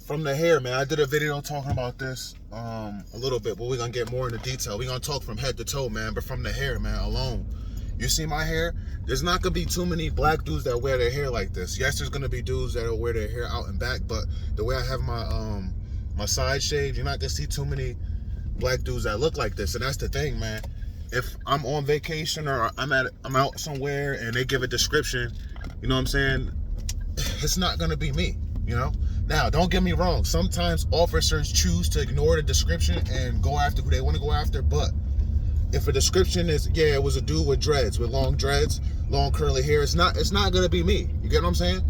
from the hair, man. I did a video talking about this a little bit, but we're gonna get more into detail. We're gonna talk from head to toe, man, but from the hair, man, alone. You see my hair? There's not gonna be too many black dudes that wear their hair like this. Yes, there's gonna be dudes that'll wear their hair out and back, but the way I have my my side shaved, you're not gonna see too many black dudes that look like this. And that's the thing, man. If I'm on vacation or I'm out somewhere and they give a description, you know what I'm saying? It's not gonna be me, you know? Now, don't get me wrong. Sometimes officers choose to ignore the description and go after who they want to go after, but if a description is, yeah, it was a dude with dreads, with long dreads, long curly hair, it's not gonna be me. You get what I'm saying?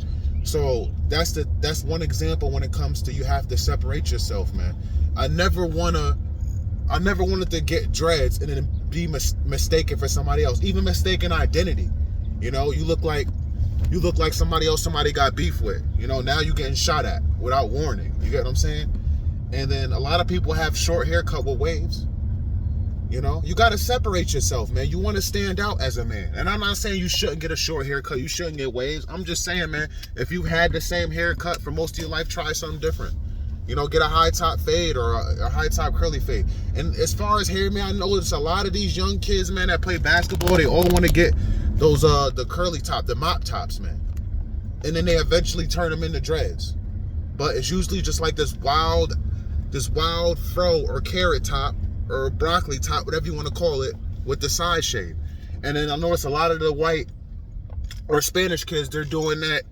So that's one example when it comes to you have to separate yourself, man. I never wanted to get dreads and then be mistaken for somebody else, even mistaken identity. You know, you look like somebody else somebody got beef with. You know, now you're getting shot at without warning. You get what I'm saying? And then a lot of people have short haircut with waves. You know, you got to separate yourself, man. You want to stand out as a man. And I'm not saying you shouldn't get a short haircut. You shouldn't get waves. I'm just saying, man, if you had the same haircut for most of your life, try something different. You know, get a high top fade or a high top curly fade. And as far as hair, man, I notice a lot of these young kids, man, that play basketball, they all want to get those the curly top, the mop tops, man. And then they eventually turn them into dreads. But it's usually just like this wild fro or carrot top or broccoli top, whatever you want to call it, with the side shade. And then I notice a lot of the white or Spanish kids, they're doing that,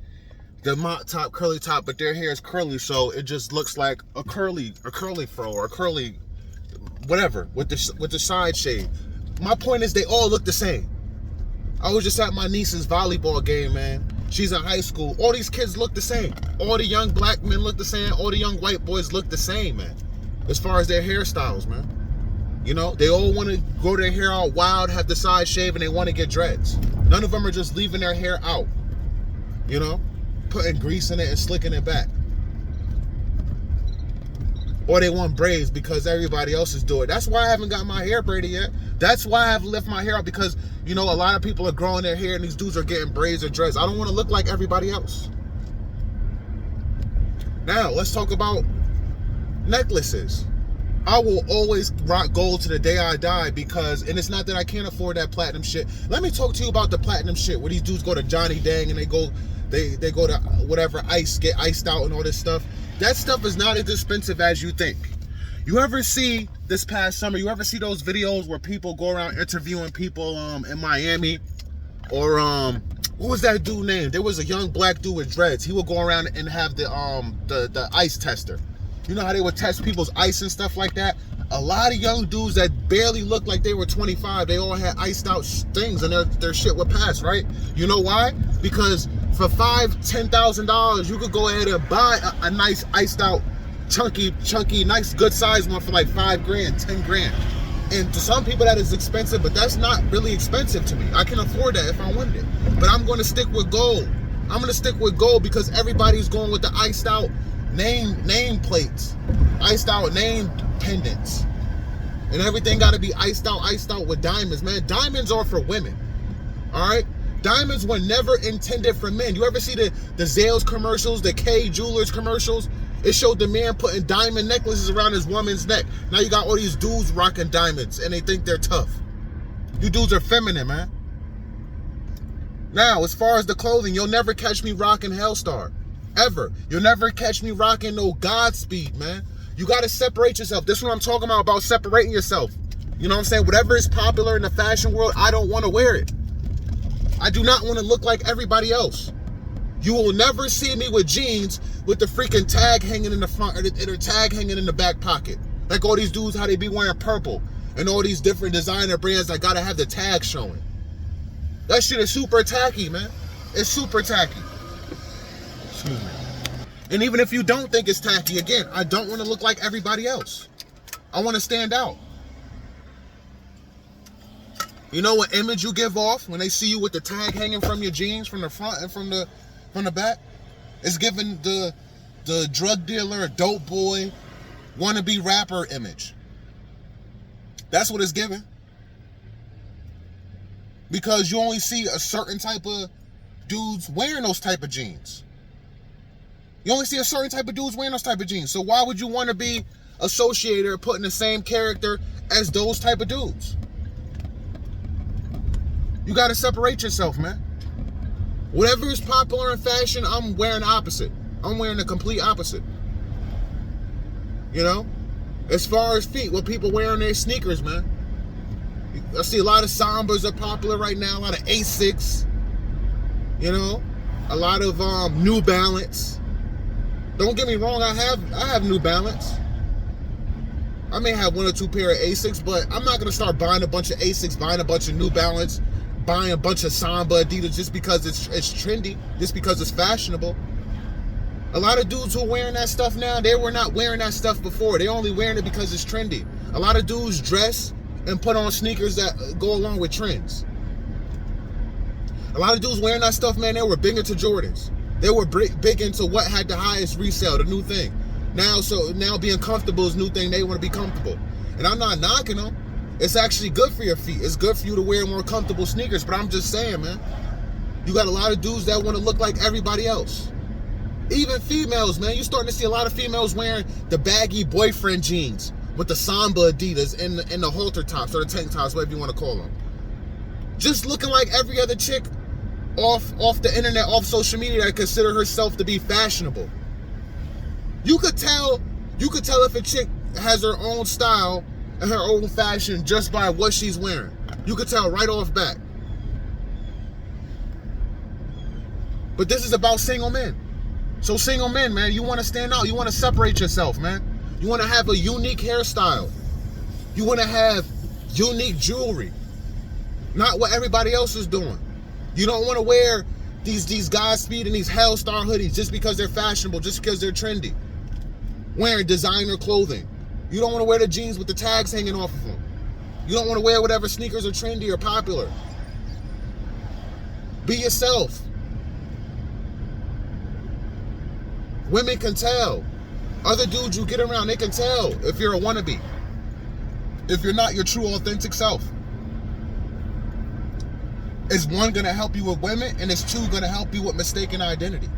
the mop top, curly top, but their hair is curly, so it just looks like a curly fro or a curly whatever with the side shade. My point is they all look the same. I was just at my niece's volleyball game, man. She's in high school. All these kids look the same. All the young black men look the same. All the young white boys look the same, man. As far as their hairstyles, man. You know, they all want to grow their hair out wild, have the side shave, and they want to get dreads. None of them are just leaving their hair out. You know, putting grease in it and slicking it back. Or they want braids because everybody else is doing it. That's why I haven't got my hair braided yet. That's why I haven't left my hair out, because, you know, a lot of people are growing their hair and these dudes are getting braids or dreads. I don't want to look like everybody else. Now, let's talk about necklaces. I will always rock gold to the day I die because, and it's not that I can't afford that platinum shit. Let me talk to you about the platinum shit where these dudes go to Johnny Dang and they go to whatever ice, get iced out and all this stuff. That stuff is not as expensive as you think. You ever see this past summer, you ever see those videos where people go around interviewing people in Miami? Or what was that dude named? There was a young black dude with dreads. He would go around and have the ice tester. You know how they would test people's ice and stuff like that? A lot of young dudes that barely looked like they were 25, they all had iced out things and their shit would pass, right? You know why? Because for $5,000, $10,000, you could go ahead and buy a nice iced out, chunky, nice good size one for like $5 grand, 10 grand. And to some people that is expensive, but that's not really expensive to me. I can afford that if I wanted it. But I'm going to stick with gold. I'm going to stick with gold because everybody's going with the iced out name plates, iced out name pendants, and everything got to be iced out with diamonds, man. Diamonds are for women, all right? Diamonds were never intended for men. You ever see the Zales commercials, the K Jewelers commercials? It showed the man putting diamond necklaces around his woman's neck. Now you got all these dudes rocking diamonds and they think they're tough. You dudes are feminine, man. Now, as far as the clothing, you'll never catch me rocking Hellstar. Ever. You'll never catch me rocking no Godspeed, man. You got to separate yourself. This is what I'm talking about separating yourself. You know what I'm saying? Whatever is popular in the fashion world, I don't want to wear it. I do not want to look like everybody else. You will never see me with jeans with the freaking tag hanging in the front or the tag hanging in the back pocket. Like all these dudes, how they be wearing purple and all these different designer brands that got to have the tag showing. That shit is super tacky, man. It's super tacky. Excuse me. And even if you don't think it's tacky, again, I don't want to look like everybody else. I want to stand out. You know what image you give off when they see you with the tag hanging from your jeans, from the front and from the back? It's giving the drug dealer, dope boy, wannabe rapper image. That's what it's giving. Because you only see a certain type of dudes wearing those type of jeans. You only see a certain type of dudes wearing those type of jeans. So why would you want to be associated or put in the same character as those type of dudes? You got to separate yourself, man. Whatever is popular in fashion, I'm wearing the opposite. I'm wearing the complete opposite. You know? As far as feet, what people wear on their sneakers, man. I see a lot of Sambas are popular right now, a lot of Asics. You know? A lot of New Balance. Don't get me wrong, I have New Balance. I may have 1 or 2 pair of Asics, but I'm not going to start buying a bunch of Asics, buying a bunch of New Balance, buying a bunch of Samba Adidas just because it's trendy, just because it's fashionable. A lot of dudes who are wearing that stuff now, they were not wearing that stuff before. They only wearing it because it's trendy. A lot of dudes dress and put on sneakers that go along with trends. A lot of dudes wearing that stuff, man, they were big into Jordans. They were big into what had the highest resale, the new thing. Now being comfortable is the new thing. They want to be comfortable. And I'm not knocking them. It's actually good for your feet. It's good for you to wear more comfortable sneakers. But I'm just saying, man, you got a lot of dudes that want to look like everybody else. Even females, man. You're starting to see a lot of females wearing the baggy boyfriend jeans with the Samba Adidas and the halter tops or the tank tops, whatever you want to call them. Just looking like every other chick off the internet, off social media that consider herself to be fashionable. You could tell if a chick has her own style and her own fashion just by what she's wearing. You could tell right off bat. But this is about single men. So single men, man, you want to stand out. You want to separate yourself, man. You want to have a unique hairstyle. You want to have unique jewelry. Not what everybody else is doing. You don't want to wear these Godspeed and these Hellstar hoodies just because they're fashionable, just because they're trendy. Wearing designer clothing. You don't want to wear the jeans with the tags hanging off of them. You don't want to wear whatever sneakers are trendy or popular. Be yourself. Women can tell. Other dudes you get around, they can tell if you're a wannabe. If you're not your true, authentic self. Is one going to help you with women, and is two going to help you with mistaken identity.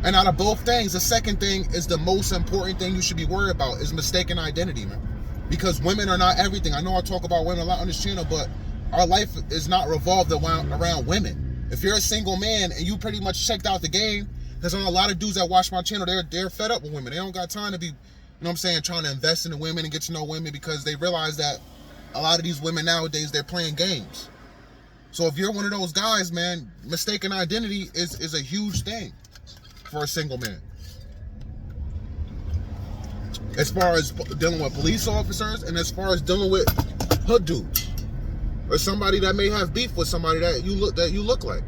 And out of both things, the second thing is the most important thing you should be worried about is mistaken identity, man. Because women are not everything. I know I talk about women a lot on this channel, but our life is not revolved around women. If you're a single man and you pretty much checked out the game, there's a lot of dudes that watch my channel, they're fed up with women. They don't got time to be, you know what I'm saying, trying to invest in the women and get to know women because they realize that a lot of these women nowadays, they're playing games. So if you're one of those guys, man, mistaken identity is a huge thing for a single man. As far as dealing with police officers and as far as dealing with hood dudes or somebody that may have beef with somebody that you look like.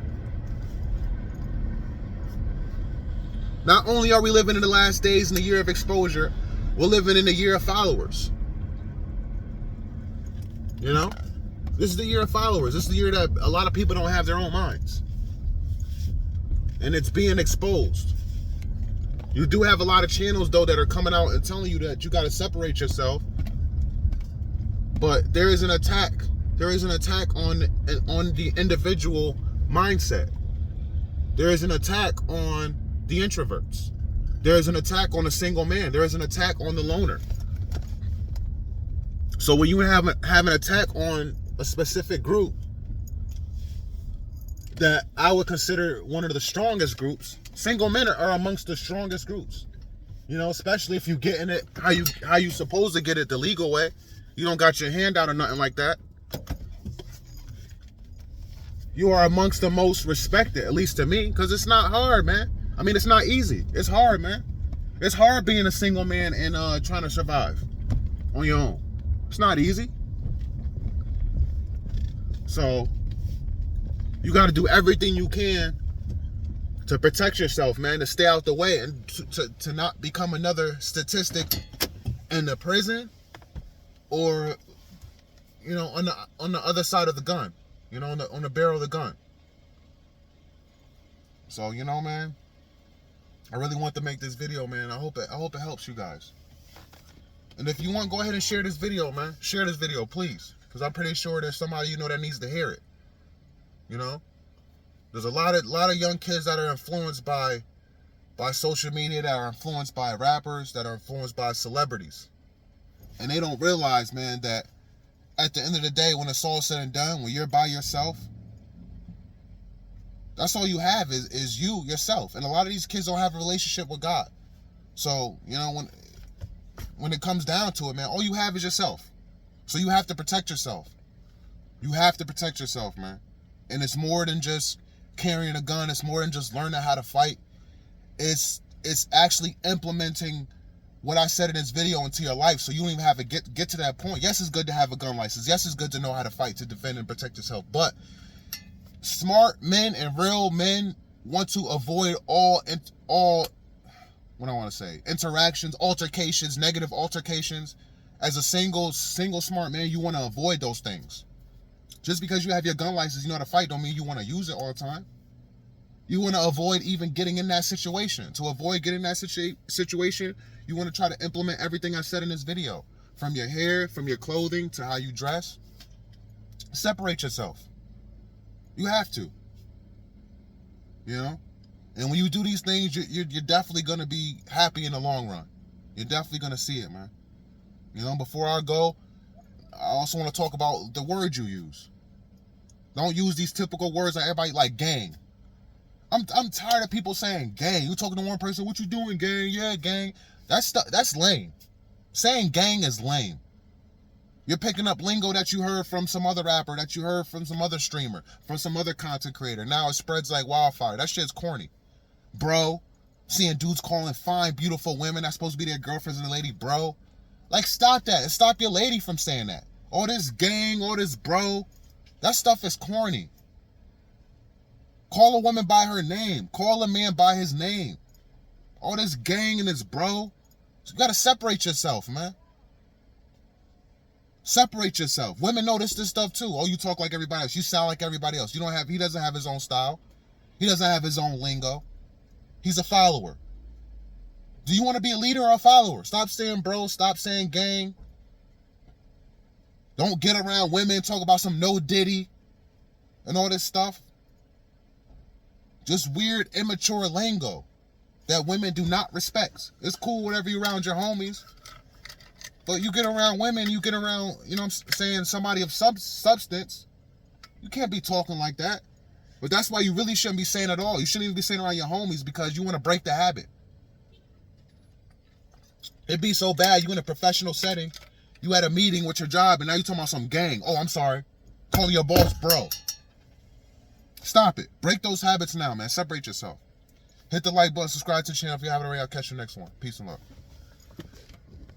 Not only are we living in the last days in the year of exposure, we're living in the year of followers. You know? This is the year of followers. This is the year that a lot of people don't have their own minds. And it's being exposed. You do have a lot of channels, though, that are coming out and telling you that you got to separate yourself. But there is an attack. There is an attack on the individual mindset. There is an attack on the introverts. There is an attack on the single man. There is an attack on the loner. So when you have an attack on a specific group that I would consider one of the strongest groups, single men are amongst the strongest groups. You know, especially if you get in it how you supposed to get it the legal way. You don't got your hand out or nothing like that. You are amongst the most respected, at least to me, because it's not hard, man. I mean, it's not easy. It's hard, man. It's hard being a single man and trying to survive on your own. It's not easy. So you got to do everything you can to protect yourself, man, to stay out the way and to not become another statistic in the prison or, you know, on the other side of the gun, you know, on the barrel of the gun. So, you know, man, I really want to make this video, man. I hope it helps you guys. And if you want, go ahead and share this video, man. Share this video, please, because I'm pretty sure there's somebody you know that needs to hear it. You know? There's a lot of young kids that are influenced by social media, that are influenced by rappers, that are influenced by celebrities. And they don't realize, man, that at the end of the day, when it's all said and done, when you're by yourself, that's all you have is you, yourself. And a lot of these kids don't have a relationship with God. So, you know, when it comes down to it, man, all you have is yourself. So you have to protect yourself. You have to protect yourself, man. And it's more than just carrying a gun. It's more than just learning how to fight. It's actually implementing what I said in this video into your life, so you don't even have to get to that point. Yes, it's good to have a gun license. Yes, it's good to know how to fight, to defend and protect yourself. But smart men and real men want to avoid all what I want to say, interactions, altercations, negative altercations. As a single smart man, you want to avoid those things. Just because you have your gun license, you know how to fight, don't mean you want to use it all the time. You want to avoid even getting in that situation. To avoid getting in that situation, you want to try to implement everything I said in this video. From your hair, from your clothing, to how you dress. Separate yourself. You have to. You know? And when you do these things, you're definitely going to be happy in the long run. You're definitely going to see it, man. You know, before I go, I also want to talk about the words you use. Don't use these typical words that everybody like, gang. I'm tired of people saying gang. You talking to one person, what you doing, gang? Yeah, gang. That's lame. Saying gang is lame. You're picking up lingo that you heard from some other rapper, that you heard from some other streamer, from some other content creator. Now it spreads like wildfire. That shit's corny. Bro, seeing dudes calling fine, beautiful women that's supposed to be their girlfriends and the lady, bro. Like, stop that. And stop your lady from saying that. All this gang, all this bro. That stuff is corny. Call a woman by her name. Call a man by his name. All this gang and this bro. So you gotta separate yourself, man. Separate yourself. Women know this stuff too. Oh, you talk like everybody else. You sound like everybody else. He doesn't have his own style. He doesn't have his own lingo. He's a follower. Do you want to be a leader or a follower? Stop saying bro. Stop saying gang. Don't get around women and talk about some no diddy and all this stuff. Just weird, immature lingo that women do not respect. It's cool whenever you're around your homies. But you get around women, you get around, you know what I'm saying, somebody of substance. You can't be talking like that. But that's why you really shouldn't be saying it at all. You shouldn't even be saying around your homies, because you want to break the habit. It'd be so bad, you in a professional setting, you had a meeting with your job, and now you talking about some gang. Oh, I'm sorry. Calling your boss bro. Stop it. Break those habits now, man. Separate yourself. Hit the like button, subscribe to the channel if you haven't already. I'll catch you next one. Peace and love.